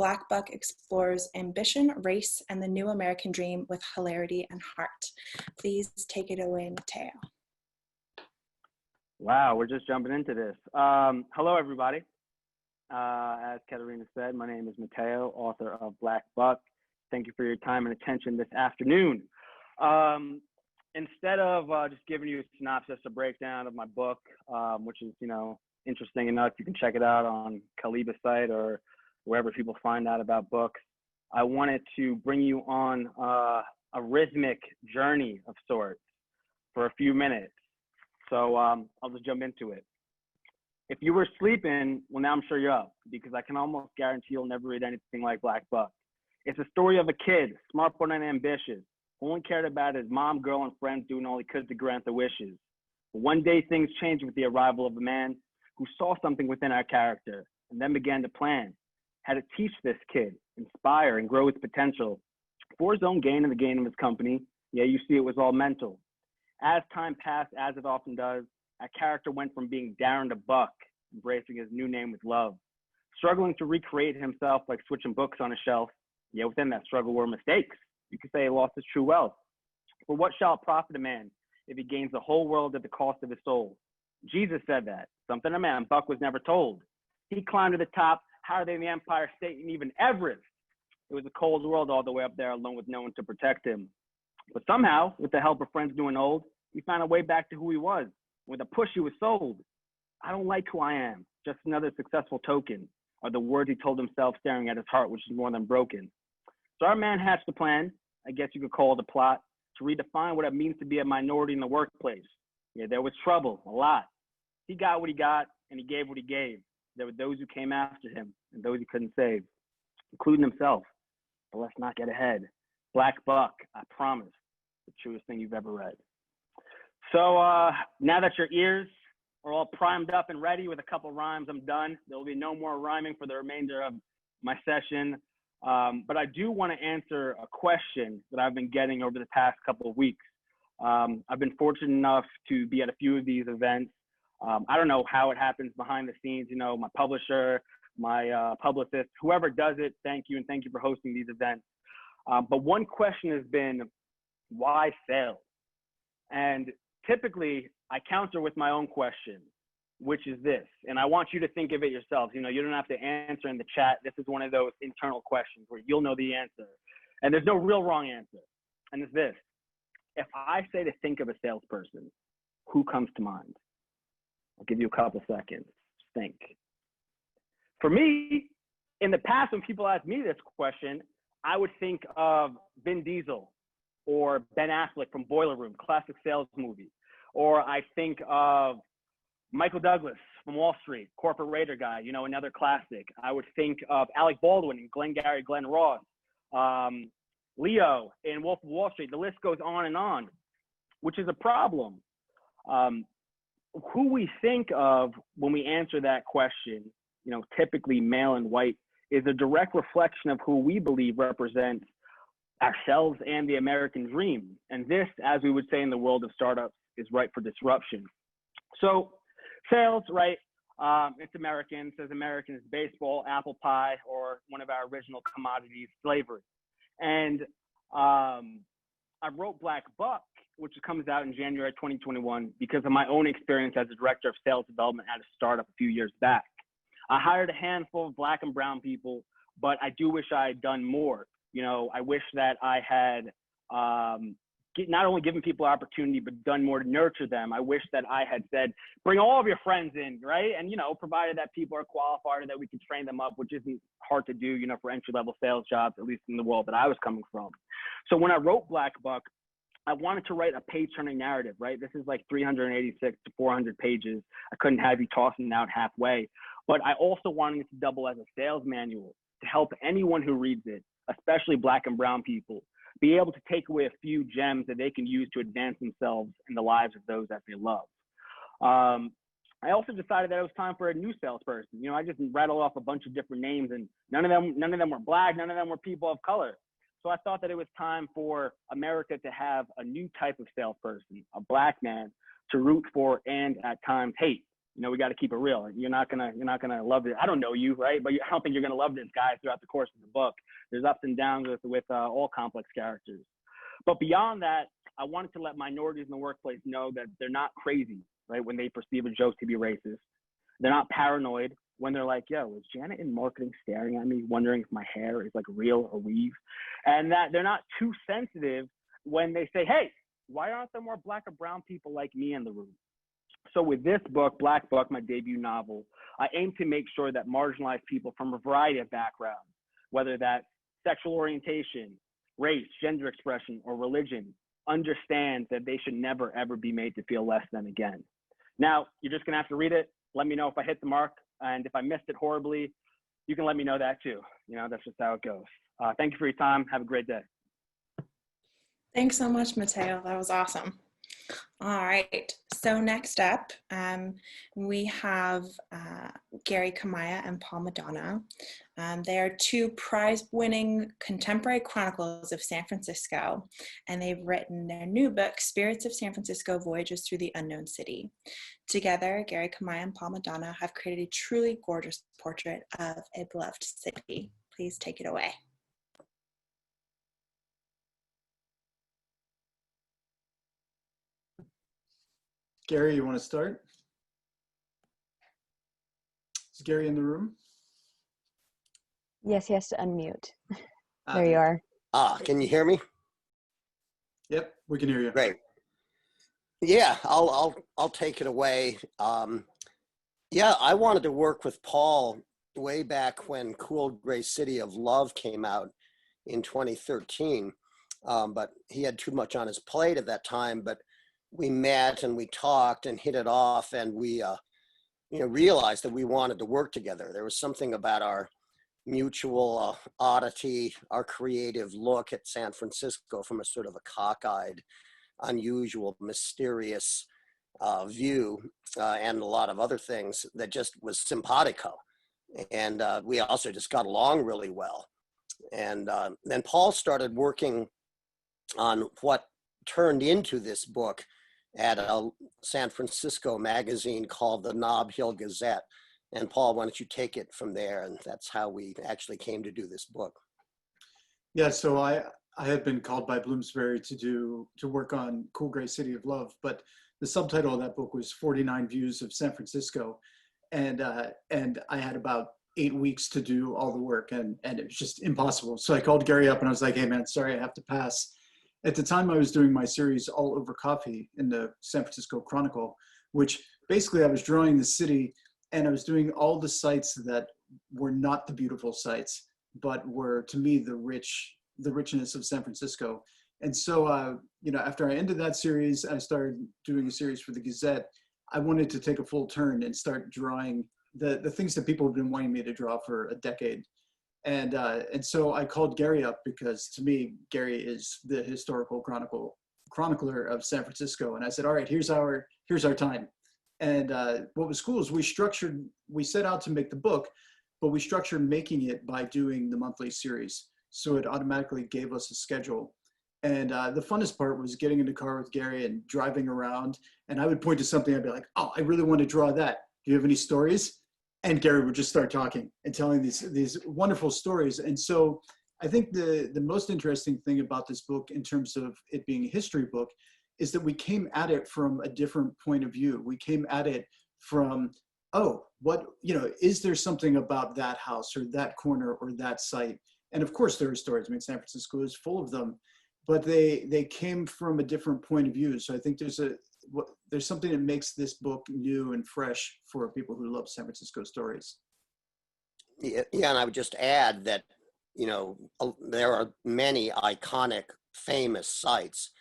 Black Buck explores ambition, race, and the new American dream with hilarity and heart. Please take it away, Mateo. Wow, we're just jumping into this. Hello, everybody. As Katerina said, my name is Mateo, author of Black Buck. Thank you for your time and attention this afternoon. Instead of just giving you a synopsis, a breakdown of my book, which is, interesting enough, you can check it out on CALIBA site or wherever people find out about books. I wanted to bring you on a rhythmic journey of sorts for a few minutes. So I'll just jump into it. If you were sleeping, well, now I'm sure you're up, because I can almost guarantee you'll never read anything like Black Buck. It's a story of a kid, smart but unambitious, who only cared about his mom, girl, and friends doing all he could to grant their wishes. But one day things changed with the arrival of a man who saw something within our character and then began to plan how to teach this kid, inspire, and grow his potential for his own gain and the gain of his company. Yeah, you see, it was all mental. As time passed, as it often does, our character went from being Darren to Buck, embracing his new name with love, struggling to recreate himself like switching books on a shelf. Yeah, within that struggle were mistakes. You could say he lost his true wealth. For what shall it profit a man if he gains the whole world at the cost of his soul? Jesus said that, something a man Buck was never told. He climbed to the top, higher than the Empire State and even Everest. It was a cold world all the way up there, alone with no one to protect him. But somehow, with the help of friends new and old, he found a way back to who he was. With a push, he was sold. I don't like who I am, just another successful token, are the words he told himself, staring at his heart, which is more than broken. So our man hatched a plan, I guess you could call it a plot, to redefine what it means to be a minority in the workplace. Yeah, there was trouble, a lot. He got what he got, and he gave what he gave. There were those who came after him, and those he couldn't save, including himself. But let's not get ahead. Black Buck, I promise, the truest thing you've ever read. So now that your ears are all primed up and ready with a couple rhymes, I'm done. There will be no more rhyming for the remainder of my session. But I do want to answer a question that I've been getting over the past couple of weeks. I've been fortunate enough to be at a few of these events. I don't know how it happens behind the scenes, my publisher, my publicist, whoever does it, thank you, and thank you for hosting these events. But one question has been, why sales? And typically, I counter with my own question, which is this, and I want you to think of it yourselves. You don't have to answer in the chat. This is one of those internal questions where you'll know the answer. And there's no real wrong answer. And it's this. If I say to think of a salesperson, who comes to mind? I'll give you a couple seconds. Just think. For me, in the past, when people ask me this question, I would think of Vin Diesel or Ben Affleck from Boiler Room, classic sales movie. Or I think of Michael Douglas from Wall Street, corporate raider guy, another classic. I would think of Alec Baldwin and Glengarry Glen Ross, Leo in Wolf of Wall Street. The list goes on, which is a problem. Who we think of when we answer that question, typically male and white, is a direct reflection of who we believe represents ourselves and the American dream. And this, as we would say in the world of startups, is ripe for disruption. So sales, right? It's American. It says American is baseball, apple pie, or one of our original commodities, slavery. And I wrote Black Buck, which comes out in January 2021, because of my own experience as a director of sales development at a startup a few years back. I hired a handful of Black and brown people, but I do wish I had done more. I wish that I had not only given people opportunity, but done more to nurture them. I wish that I had said, bring all of your friends in, right? And, provided that people are qualified, that we can train them up, which isn't hard to do, for entry-level sales jobs, at least in the world that I was coming from. So when I wrote Black Buck, I wanted to write a page-turning narrative, right? This is like 386 to 400 pages. I couldn't have you tossing it out halfway. But I also wanted it to double as a sales manual to help anyone who reads it, especially Black and brown people, be able to take away a few gems that they can use to advance themselves and the lives of those that they love. I also decided that it was time for a new salesperson. I just rattled off a bunch of different names, and none of them were Black, none of them were people of color. So I thought that it was time for America to have a new type of salesperson, a Black man, to root for and at times hate. you know, we got to keep it real. You're not gonna love it. I don't know you, right? But I don't think you're gonna love this guy throughout the course of the book. There's ups and downs with all complex characters. But beyond that, I wanted to let minorities in the workplace know that they're not crazy, right? When they perceive a joke to be racist, they're not paranoid when they're like, yo, is Janet in marketing staring at me, wondering if my hair is like real or weave? And that they're not too sensitive when they say, hey, why aren't there more Black or brown people like me in the room? So with this book, Black Book, my debut novel, I aim to make sure that marginalized people from a variety of backgrounds, whether that's sexual orientation, race, gender expression, or religion, understand that they should never, ever be made to feel less than again. Now, you're just gonna have to read it. Let me know if I hit the mark, and if I missed it horribly, you can let me know that too. You know, that's just how it goes. Thank you for your time. Have a great day. Thanks so much, Mateo. That was awesome. All right, so next up, we have Gary Kamiya and Paul Madonna. They are two prize-winning contemporary chronicles of San Francisco, and they've written their new book, Spirits of San Francisco, Voyages Through the Unknown City. Together, Gary Kamiya and Paul Madonna have created a truly gorgeous portrait of a beloved city. Please take it away. Gary, you want to start? Is Gary in the room? Yes, he has to unmute. There you are. Can you hear me? Yep, we can hear you. Great. Yeah, I'll take it away. Yeah, I wanted to work with Paul way back when Cool Gray City of Love came out in 2013, but he had too much on his plate at that time. But we met and we talked and hit it off, and we realized that we wanted to work together. There was something about our mutual oddity, our creative look at San Francisco from a sort of a cockeyed, unusual, mysterious view, and a lot of other things that just was simpatico. And we also just got along really well. And then Paul started working on what turned into this book at a San Francisco magazine called the Nob Hill Gazette. And Paul, why don't you take it from there? And that's how we actually came to do this book. Yeah, so I had been called by Bloomsbury to work on Cool Gray City of Love, but the subtitle of that book was 49 Views of San Francisco. And I had about 8 weeks to do all the work, and it was just impossible. So I called Gary up and I was like, hey man, sorry, I have to pass. At the time I was doing my series All Over Coffee in the San Francisco Chronicle, which basically I was drawing the city and I was doing all the sites that were not the beautiful sites, but were to me the richness of San Francisco. And so, after I ended that series, I started doing a series for the Gazette. I wanted to take a full turn and start drawing the things that people have been wanting me to draw for a decade. And so I called Gary up because to me, Gary is the historical chronicler of San Francisco. And I said, all right, here's our time. And what was cool is we set out to make the book, but we structured making it by doing the monthly series. So it automatically gave us a schedule. And the funnest part was getting in the car with Gary and driving around. And I would point to something, I'd be like, oh, I really want to draw that. Do you have any stories? And Gary would just start talking and telling these wonderful stories. And so I think the most interesting thing about this book in terms of it being a history book is that we came at it from a different point of view. We came at it from, is there something about that house or that corner or that site? And of course there are stories. I mean, San Francisco is full of them, but they came from a different point of view. So I think there's something that makes this book new and fresh for people who love San Francisco stories. Yeah, and I would just add that, there are many iconic, famous sites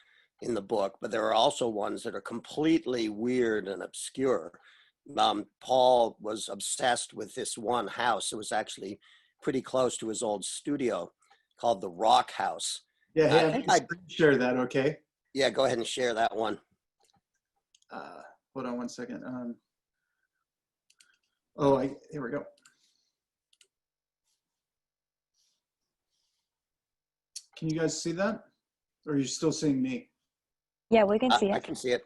in the book, but there are also ones that are completely weird and obscure. Paul was obsessed with this one house. It was actually pretty close to his old studio called the Rock House. Yeah, hey, I share that, okay? Yeah, go ahead and share that one. Hold on one second. Here we go. Can you guys see that? Or are you still seeing me? Yeah, we can see it. I can see it.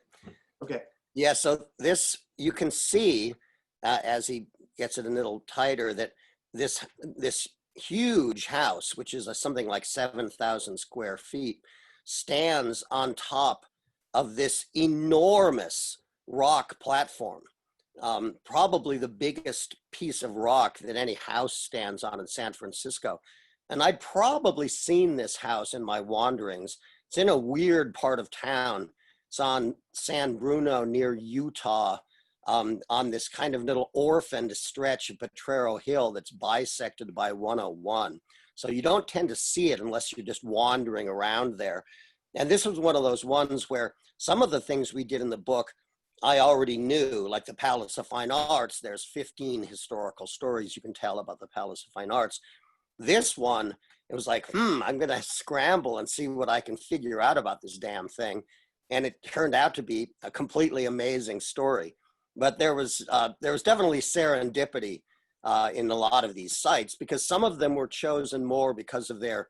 Okay. Yeah, so this you can see as he gets it a little tighter that this huge house, which is something like 7,000 square feet, stands on top of this enormous rock platform. Probably the biggest piece of rock that any house stands on in San Francisco. And I'd probably seen this house in my wanderings. It's in a weird part of town. It's on San Bruno near Utah, on this kind of little orphaned stretch of Potrero Hill that's bisected by 101. So you don't tend to see it unless you're just wandering around there. And this was one of those ones where some of the things we did in the book I already knew, like the Palace of Fine Arts. There's 15 historical stories you can tell about the Palace of Fine Arts. This one, it was like, I'm going to scramble and see what I can figure out about this damn thing. And it turned out to be a completely amazing story. But there was definitely serendipity in a lot of these sites, because some of them were chosen more because of their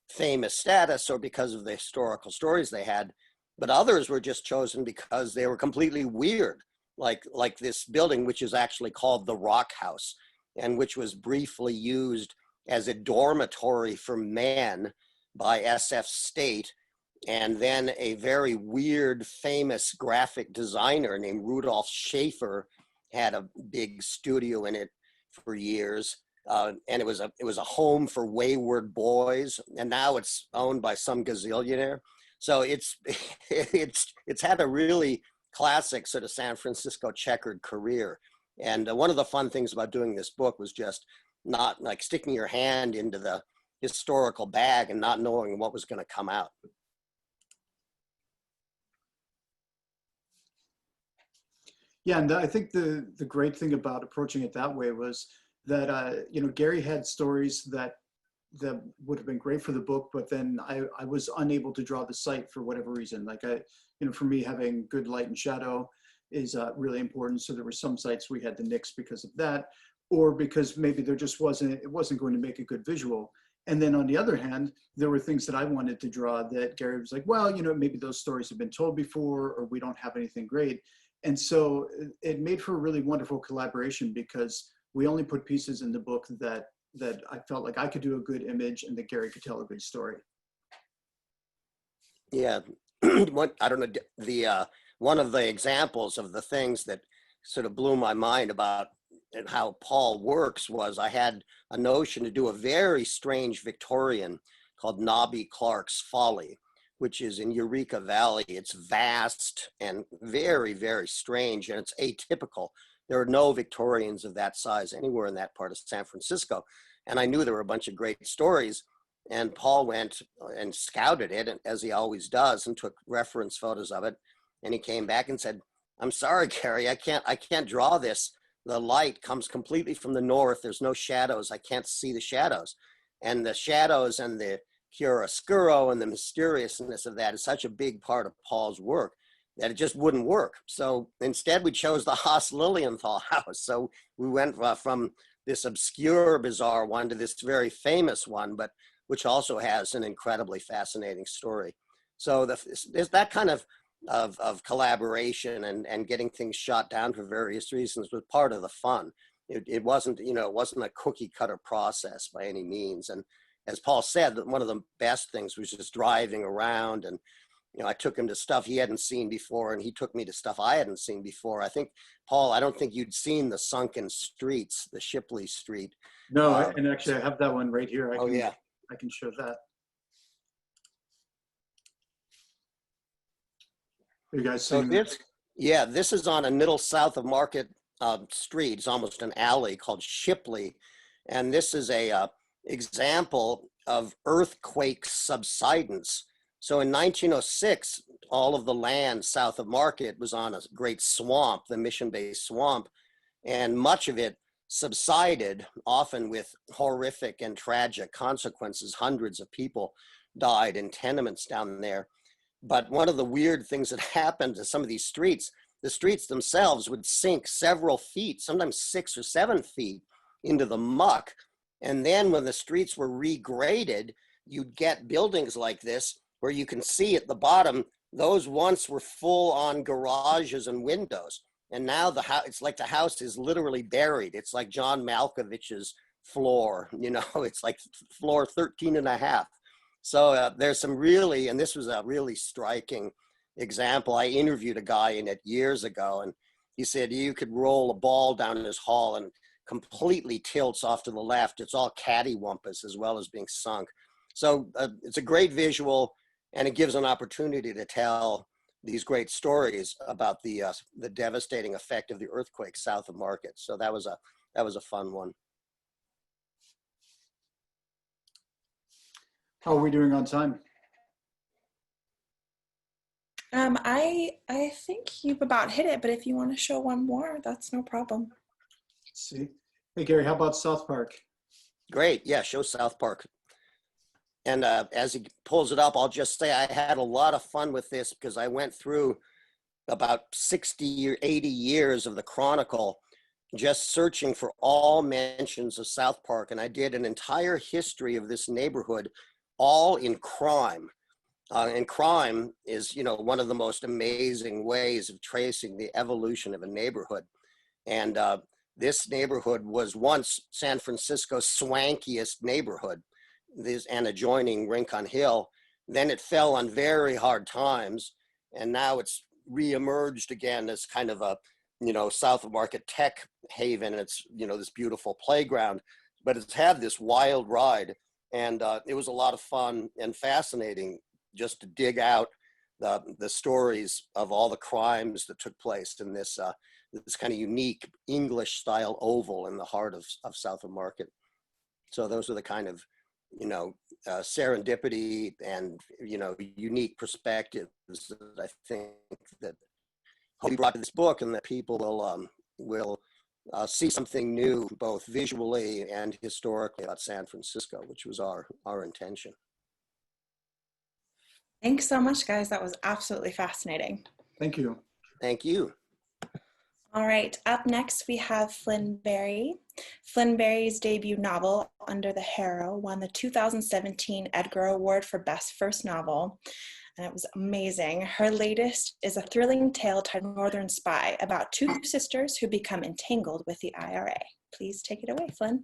famous status or because of the historical stories they had. But others were just chosen because they were completely weird, like this building, which is actually called the Rock House, and which was briefly used as a dormitory for men by SF State. And then a very weird, famous graphic designer named Rudolf Schaefer had a big studio in it for years. And it was a home for wayward boys. And now it's owned by some gazillionaire. So it's had a really classic sort of San Francisco checkered career. And one of the fun things about doing this book was just not like sticking your hand into the historical bag and not knowing what was going to come out. Yeah, and I think the great thing about approaching it that way was that Gary had stories that would have been great for the book, but then I was unable to draw the site for whatever reason. Like for me, having good light and shadow is really important. So there were some sites we had to nix because of that, or because maybe it wasn't going to make a good visual. And then on the other hand, there were things that I wanted to draw that Gary was like, well, maybe those stories have been told before, or we don't have anything great. And so it made for a really wonderful collaboration, because we only put pieces in the book that I felt like I could do a good image and that Gary could tell a good story. Yeah, I don't know, one of the examples of the things that sort of blew my mind about how Paul works was I had a notion to do a very strange Victorian called Nobby Clark's Folly, which is in Eureka Valley. It's vast and very, very strange, and it's atypical. There are no Victorians of that size anywhere in that part of San Francisco. And I knew there were a bunch of great stories. And Paul went and scouted it, as he always does, and took reference photos of it. And he came back and said, I'm sorry, Gary, I can't draw this. The light comes completely from the north. There's no shadows. I can't see the shadows. And the shadows and the chiaroscuro and the mysteriousness of that is such a big part of Paul's work that it just wouldn't work. So instead we chose the Haas Lilienthal house. So we went from this obscure, bizarre one to this very famous one, but which also has an incredibly fascinating story. So there's that kind of collaboration and getting things shot down for various reasons was part of the fun. It wasn't, it wasn't a cookie cutter process by any means. And as Paul said, that one of the best things was just driving around, and I took him to stuff he hadn't seen before, and he took me to stuff I hadn't seen before. I think, Paul, I don't think you'd seen the Sunken Streets, the Shipley Street. No, and actually I have that one right here. I can show that. Are you guys seeing this? Yeah, this is on a middle south of Market Street. It's almost an alley called Shipley. And this is a example of earthquake subsidence. So in 1906, all of the land south of Market was on a great swamp, the Mission Bay swamp, and much of it subsided, often with horrific and tragic consequences. Hundreds of people died in tenements down there. But one of the weird things that happened to some of these streets, the streets themselves would sink several feet, sometimes 6 or 7 feet into the muck. And then when the streets were regraded, you'd get buildings like this where you can see at the bottom, those once were full on garages and windows. And now the house, it's like the house is literally buried. It's like John Malkovich's floor, you know, it's like floor 13 and a half. So there's some really, and this was a really striking example. I interviewed a guy in it years ago, and he said you could roll a ball down his hall and completely tilts off to the left. It's all cattywampus as well as being sunk. So it's a great visual, and it gives an opportunity to tell these great stories about the devastating effect of the earthquake south of Market. So that was a fun one. How are we doing on time? I think you've about hit it, but if you want to show one more, that's no problem. Let's see. Hey, Gary, how about South Park? Great. Yeah, show South Park. And as he pulls it up, I'll just say I had a lot of fun with this because I went through about 60 or 80 years of the Chronicle just searching for all mentions of South Park. And I did an entire history of this neighborhood, all in crime. And crime is, you know, one of the most amazing ways of tracing the evolution of a neighborhood. And this neighborhood was once San Francisco's swankiest neighborhood, this and adjoining Rincon Hill. Then it fell on very hard times, and now it's reemerged again as kind of a, you know, South of Market tech haven. It's, you know, this beautiful playground, but it's had this wild ride, and it was a lot of fun and fascinating just to dig out the stories of all the crimes that took place in this this kind of unique English style oval in the heart of South of Market. So those are the kind of, you know, serendipity and, you know, unique perspectives that I think that he brought to this book, and that people will see something new, both visually and historically, about San Francisco, which was our intention. Thanks so much, guys. That was absolutely fascinating. Thank you. Thank you. All right, up next we have Flynn Berry. Flynn Berry's debut novel, Under the Harrow, won the 2017 Edgar Award for Best First Novel, and it was amazing. Her latest is a thrilling tale titled Northern Spy, about two sisters who become entangled with the IRA. Please take it away, Flynn.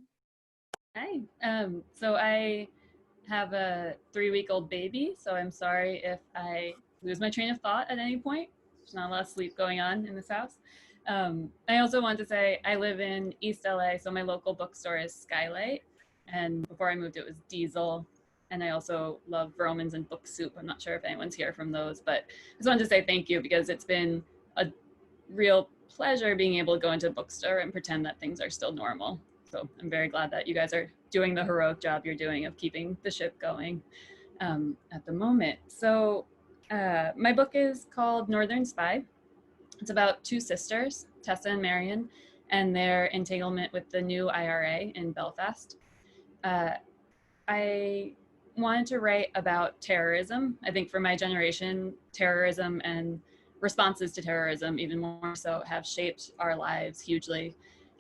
Hi. So I have a 3-week-old baby, so I'm sorry if I lose my train of thought at any point. There's not a lot of sleep going on in this house. I also want to say I live in East LA, so my local bookstore is Skylight, and before I moved it was Diesel, and I also love Vroman's and Book Soup. I'm not sure if anyone's here from those, but I just wanted to say thank you because it's been a real pleasure being able to go into a bookstore and pretend that things are still normal. So I'm very glad that you guys are doing the heroic job you're doing of keeping the ship going at the moment. So my book is called Northern Spy. It's about two sisters, Tessa and Marion, and their entanglement with the new IRA in Belfast. I wanted to write about terrorism. I think for my generation, terrorism and responses to terrorism, even more so, have shaped our lives hugely.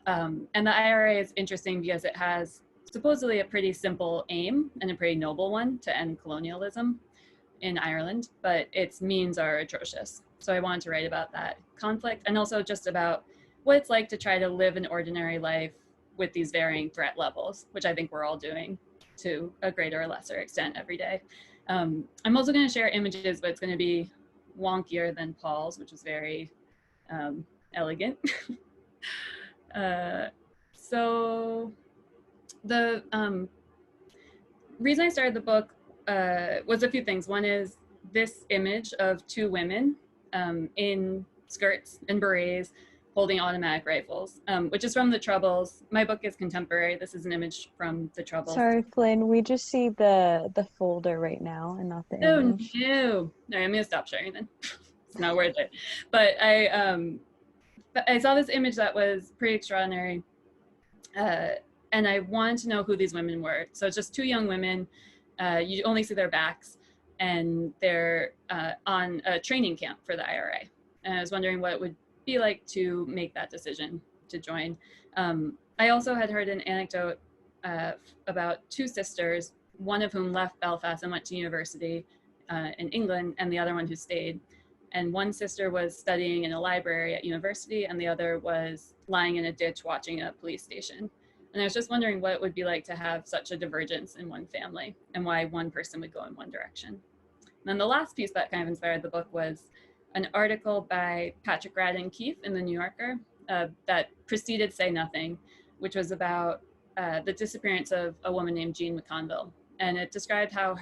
And the IRA is interesting because it has supposedly a pretty simple aim and a pretty noble one to end colonialism in Ireland, but its means are atrocious. So I wanted to write about that conflict and also just about what it's like to try to live an ordinary life with these varying threat levels, which I think we're all doing to a greater or lesser extent every day. I'm also going to share images, but it's going to be wonkier than Paul's, which is very elegant. So the reason I started the book was a few things. One is this image of two women in skirts and berets holding automatic rifles, which is from the Troubles. My book is contemporary. This is an image from the Troubles. Sorry, Flynn, we just see the folder right now and not the image. Oh, no. All right, I'm going to stop sharing then. It's not worth it. But I saw this image that was pretty extraordinary, and I wanted to know who these women were. So it's just two young women. You only see their backs, and they're on a training camp for the IRA. And I was wondering what it would be like to make that decision to join. I also had heard an anecdote about two sisters, one of whom left Belfast and went to university in England, and the other one who stayed. And one sister was studying in a library at university, and the other was lying in a ditch watching a police station. And I was just wondering what it would be like to have such a divergence in one family and why one person would go in one direction. And then the last piece that kind of inspired the book was an article by Patrick Radden Keefe in the New Yorker that preceded Say Nothing, which was about the disappearance of a woman named Jean McConville. And it described how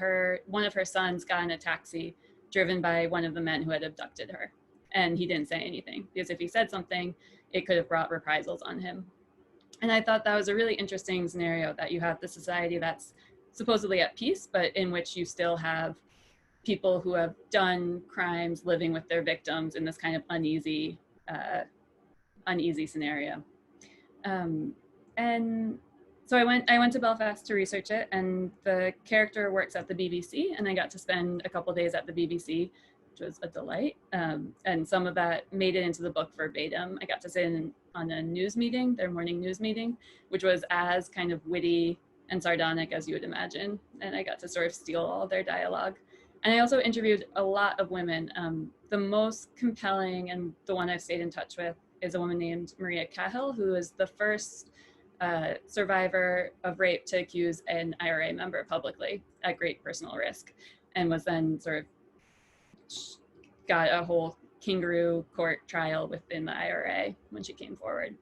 one of her sons got in a taxi driven by one of the men who had abducted her. And he didn't say anything, because if he said something, it could have brought reprisals on him. And I thought that was a really interesting scenario, that you have the society that's supposedly at peace, but in which you still have people who have done crimes living with their victims in this kind of uneasy scenario. And so I went to Belfast to research it, and the character works at the BBC, and I got to spend a couple days at the BBC, which was a delight. And some of that made it into the book verbatim. I got to sit in on a news meeting, their morning news meeting, which was as kind of witty and sardonic as you would imagine. And I got to sort of steal all their dialogue. And I also interviewed a lot of women. The most compelling, and the one I've stayed in touch with, is a woman named Maria Cahill, who is the first survivor of rape to accuse an IRA member publicly at great personal risk, and was then sort of got a whole kangaroo court trial within the IRA when she came forward.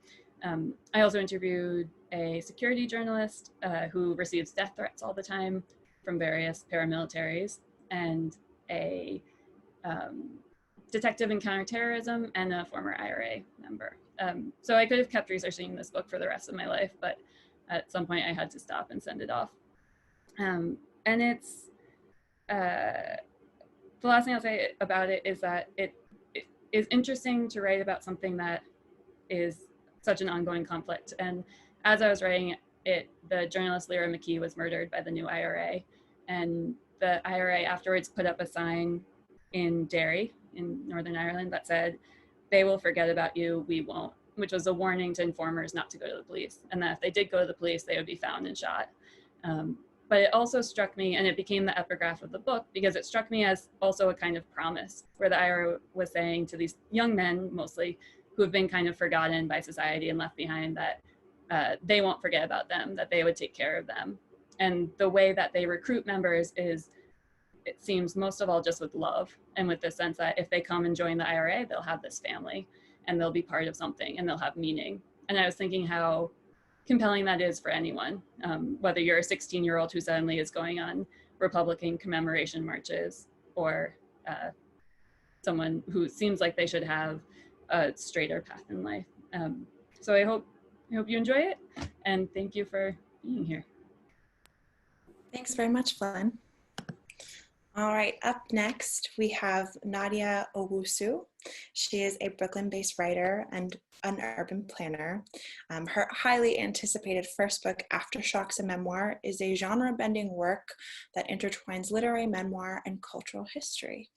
I also interviewed a security journalist who receives death threats all the time from various paramilitaries, and a detective in counterterrorism, and a former IRA member. So I could have kept researching this book for the rest of my life, but at some point I had to stop and send it off. And it's, the last thing I'll say about it is that it is interesting to write about something that is such an ongoing conflict. And as I was writing it, the journalist Lyra McKee was murdered by the new IRA. And the IRA afterwards put up a sign in Derry in Northern Ireland that said, "They will forget about you, we won't," which was a warning to informers not to go to the police, and that if they did go to the police, they would be found and shot. But it also struck me, and it became the epigraph of the book, because it struck me as also a kind of promise, where the IRA was saying to these young men, mostly, who have been kind of forgotten by society and left behind, that they won't forget about them, that they would take care of them. And the way that they recruit members is, it seems, most of all just with love, and with the sense that if they come and join the IRA, they'll have this family, and they'll be part of something, and they'll have meaning. And I was thinking how compelling that is for anyone, whether you're a 16-year-old who suddenly is going on Republican commemoration marches, or someone who seems like they should have a straighter path in life. So I hope you enjoy it, and thank you for being here. Thanks very much, Flynn. All right, up next, we have Nadia Owusu. She is a Brooklyn-based writer and an urban planner. Her highly anticipated first book, Aftershocks, a Memoir, is a genre-bending work that intertwines literary memoir and cultural history.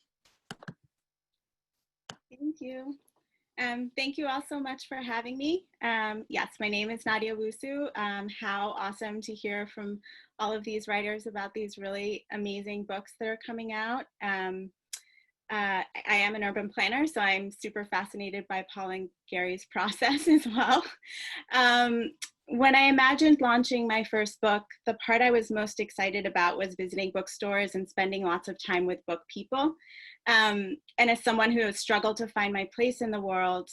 Thank you. Thank you all so much for having me. Yes, my name is Nadia Owusu. How awesome to hear from all of these writers about these really amazing books that are coming out. I am an urban planner, so I'm super fascinated by Paul and Gary's process as well. When I imagined launching my first book, the part I was most excited about was visiting bookstores and spending lots of time with book people. And as someone who has struggled to find my place in the world,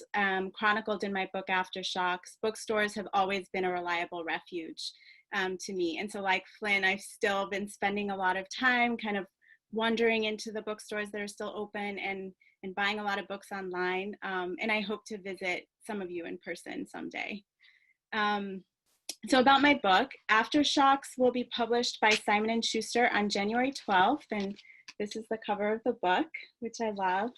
chronicled in my book Aftershocks, bookstores have always been a reliable refuge to me. And so, like Flynn, I've still been spending a lot of time kind of wandering into the bookstores that are still open, and buying a lot of books online. And I hope to visit some of you in person someday. So about my book, Aftershocks will be published by Simon & Schuster on January 12th. And this is the cover of the book, which I love.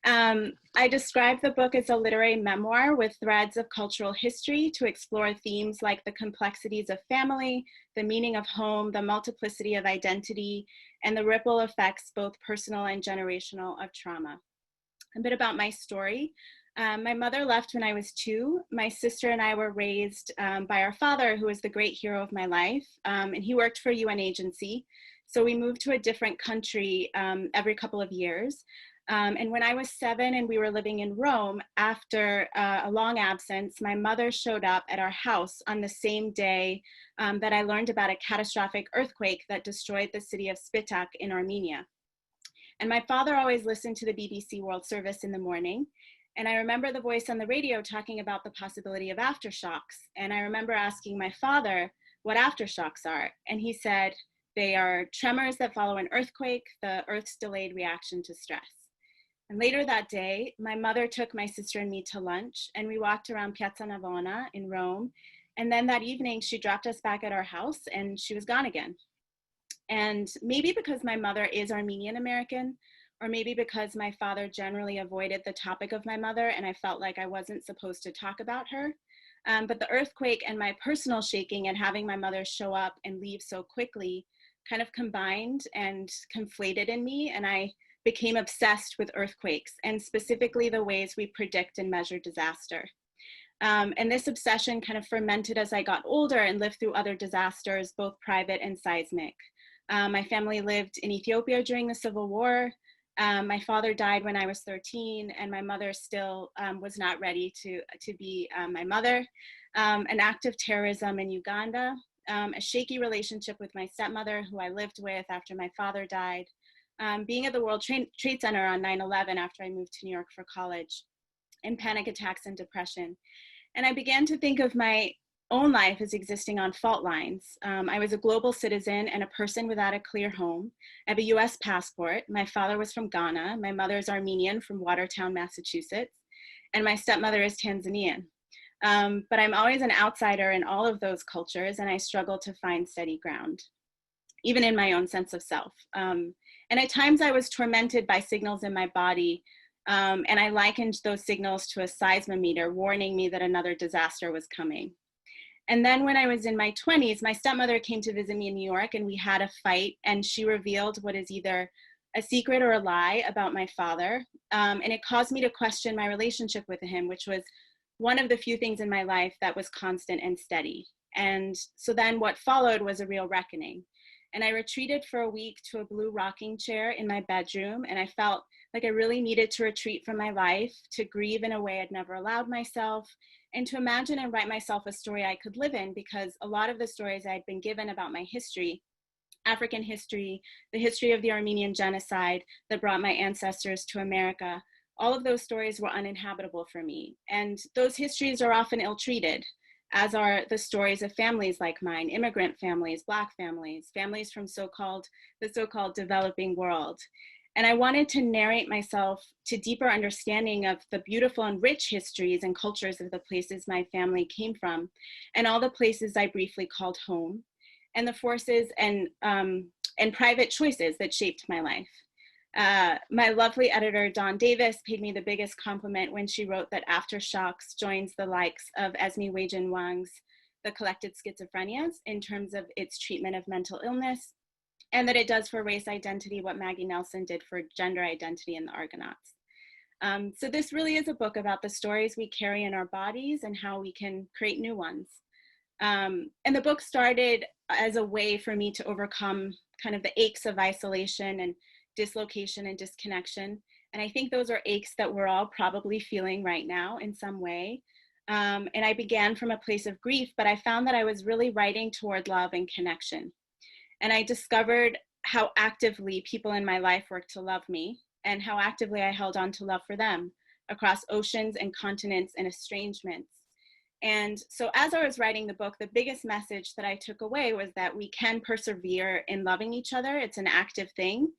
I describe the book as a literary memoir with threads of cultural history to explore themes like the complexities of family, the meaning of home, the multiplicity of identity, and the ripple effects, both personal and generational, of trauma. A bit about my story. My mother left when I was 2. My sister and I were raised by our father, who was the great hero of my life, and he worked for a UN agency. So we moved to a different country every couple of years. And when I was 7 and we were living in Rome, after a long absence, my mother showed up at our house on the same day that I learned about a catastrophic earthquake that destroyed the city of Spitak in Armenia. And my father always listened to the BBC World Service in the morning. And I remember the voice on the radio talking about the possibility of aftershocks. And I remember asking my father what aftershocks are. And he said, they are tremors that follow an earthquake, the Earth's delayed reaction to stress. And later that day, my mother took my sister and me to lunch, and we walked around Piazza Navona in Rome. And then that evening, she dropped us back at our house, and she was gone again. And maybe because my mother is Armenian American, or maybe because my father generally avoided the topic of my mother, and I felt like I wasn't supposed to talk about her. But the earthquake and my personal shaking and having my mother show up and leave so quickly kind of combined and conflated in me, and I became obsessed with earthquakes, and specifically the ways we predict and measure disaster. And this obsession kind of fermented as I got older and lived through other disasters, both private and seismic. My family lived in Ethiopia during the Civil War. My father died when I was 13, and my mother still was not ready to be my mother. An act of terrorism in Uganda, a shaky relationship with my stepmother, who I lived with after my father died, being at the World Trade Center on 9/11 after I moved to New York for college, and panic attacks and depression. And I began to think of my own life as existing on fault lines. I was a global citizen and a person without a clear home. I have a US passport. My father was from Ghana. My mother is Armenian from Watertown, Massachusetts. And my stepmother is Tanzanian. But I'm always an outsider in all of those cultures, and I struggle to find steady ground, even in my own sense of self. And at times I was tormented by signals in my body, and I likened those signals to a seismometer warning me that another disaster was coming. And then when I was in my 20s, my stepmother came to visit me in New York, and we had a fight, and she revealed what is either a secret or a lie about my father. And it caused me to question my relationship with him, which was one of the few things in my life that was constant and steady. And so then what followed was a real reckoning. And I retreated for a week to a blue rocking chair in my bedroom, and I felt like I really needed to retreat from my life, to grieve in a way I'd never allowed myself, and to imagine and write myself a story I could live in, because a lot of the stories I'd been given about my history, African history, the history of the Armenian genocide that brought my ancestors to America, all of those stories were uninhabitable for me. And those histories are often ill-treated, as are the stories of families like mine, immigrant families, Black families, families from the so-called developing world. And I wanted to narrate myself to deeper understanding of the beautiful and rich histories and cultures of the places my family came from, and all the places I briefly called home, and the forces and private choices that shaped my life. My lovely editor, Dawn Davis, paid me the biggest compliment when she wrote that Aftershocks joins the likes of Esme Wei-Jin Wang's The Collected Schizophrenias in terms of its treatment of mental illness, and that it does for race identity what Maggie Nelson did for gender identity in the Argonauts. So this really is a book about the stories we carry in our bodies and how we can create new ones. And the book started as a way for me to overcome kind of the aches of isolation and dislocation and disconnection. And I think those are aches that we're all probably feeling right now in some way. And I began from a place of grief, but I found that I was really writing toward love and connection. And I discovered how actively people in my life worked to love me, and how actively I held on to love for them across oceans and continents and estrangements. And so as I was writing the book, the biggest message that I took away was that we can persevere in loving each other. It's an active thing,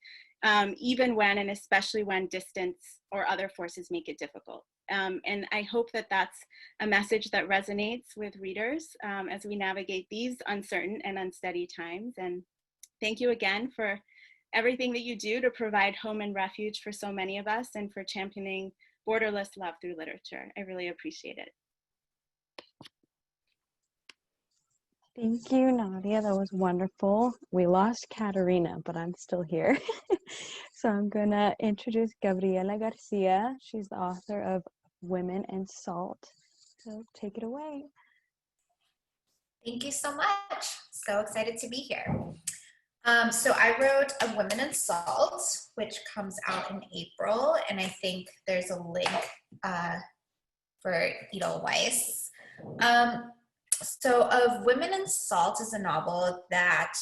even when, and especially when, distance or other forces make it difficult. And I hope that that's a message that resonates with readers as we navigate these uncertain and unsteady times. And thank you again for everything that you do to provide home and refuge for so many of us, and for championing borderless love through literature. I really appreciate it. Thank you, Nadia. That was wonderful. We lost Katerina, but I'm still here. So I'm going to introduce Gabriela Garcia. She's the author of Women and Salt. So take it away. Thank you so much. So excited to be here. So I wrote A Woman in Salt, which comes out in April, and I think there's a link for Edelweiss. So Of Women in Salt is a novel that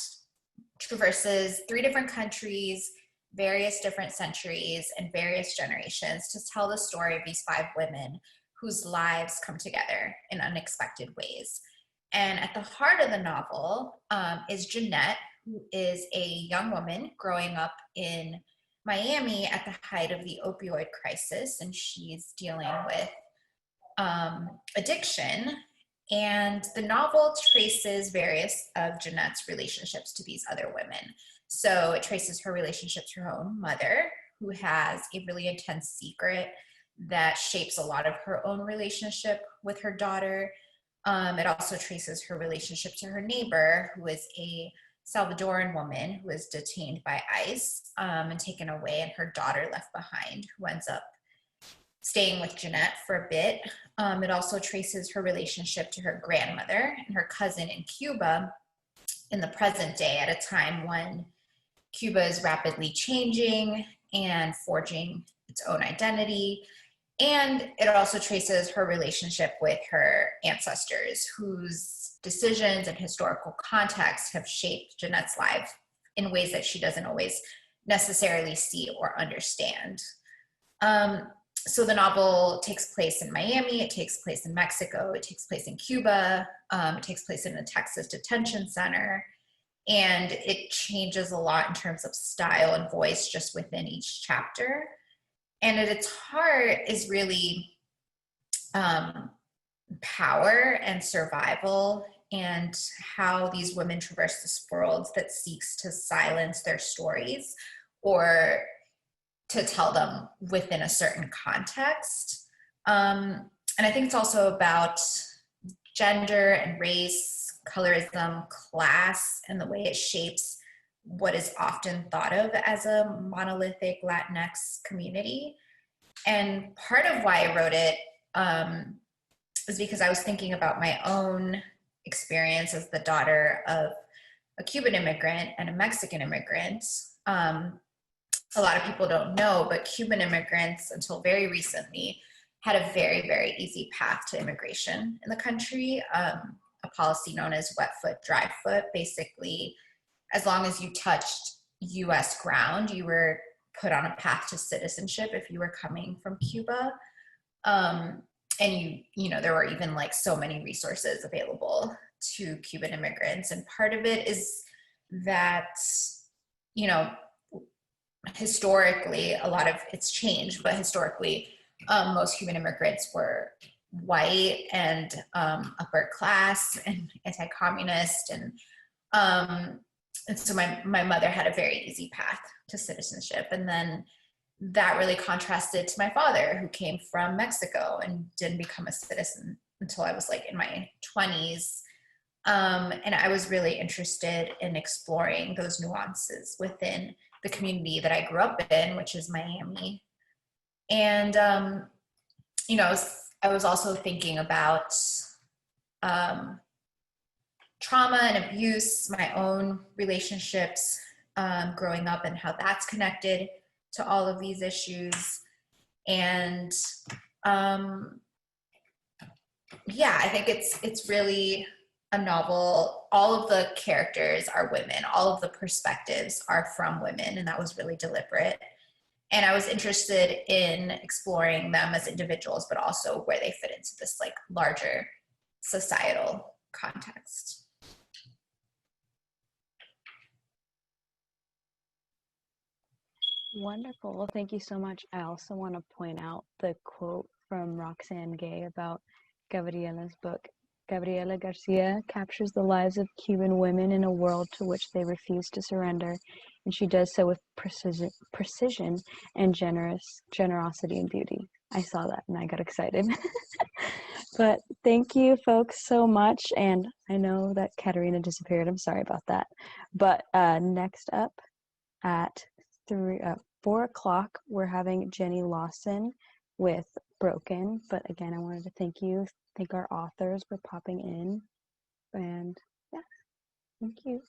traverses 3 different countries, various different centuries, and various generations to tell the story of these 5 women whose lives come together in unexpected ways. And at the heart of the novel is Jeanette, who is a young woman growing up in Miami at the height of the opioid crisis, and she's dealing with addiction. And the novel traces various of Jeanette's relationships to these other women. So it traces her relationship to her own mother, who has a really intense secret that shapes a lot of her own relationship with her daughter. It also traces her relationship to her neighbor, who is a Salvadoran woman who is detained by ICE and taken away, and her daughter left behind, who ends up staying with Jeanette for a bit. It also traces her relationship to her grandmother and her cousin in Cuba in the present day, at a time when Cuba is rapidly changing and forging its own identity. And it also traces her relationship with her ancestors, whose decisions and historical context have shaped Jeanette's life in ways that she doesn't always necessarily see or understand. So the novel takes place in Miami, it takes place in Mexico, it takes place in Cuba, it takes place in a Texas detention center, and it changes a lot in terms of style and voice just within each chapter. And at its heart is really power and survival, and how these women traverse this world that seeks to silence their stories or to tell them within a certain context. And I think it's also about gender and race, colorism, class, and the way it shapes what is often thought of as a monolithic Latinx community. And part of why I wrote it is because I was thinking about my own experience as the daughter of a Cuban immigrant and a Mexican immigrant. A lot of people don't know, but Cuban immigrants, until very recently, had a very, very easy path to immigration in the country. A policy known as wet foot, dry foot. Basically, as long as you touched US ground, you were put on a path to citizenship if you were coming from Cuba. And there were even like so many resources available to Cuban immigrants. And part of it is that, historically, a lot of it's changed, but historically, most Cuban immigrants were white and upper class and anti-communist, and so my mother had a very easy path to citizenship. And then that really contrasted to my father, who came from Mexico and didn't become a citizen until I was like in my 20s. And I was really interested in exploring those nuances within the community that I grew up in, which is Miami. And, I was also thinking about trauma and abuse, my own relationships growing up, and how that's connected to all of these issues. And I think it's really a novel. All of the characters are women. All of the perspectives are from women, and that was really deliberate. And I was interested in exploring them as individuals, but also where they fit into this like larger societal context. Wonderful. Well, thank you so much. I also want to point out the quote from Roxane Gay about Gabriela's book. Gabriela Garcia captures the lives of Cuban women in a world to which they refuse to surrender, and she does so with precision and generosity and beauty. I saw that and I got excited. But thank you folks so much, and I know that Katerina disappeared. I'm sorry about that. But next up at 4 o'clock, we're having Jenny Lawson with Broken. But again, I wanted to thank our authors for popping in, and yeah, thank you.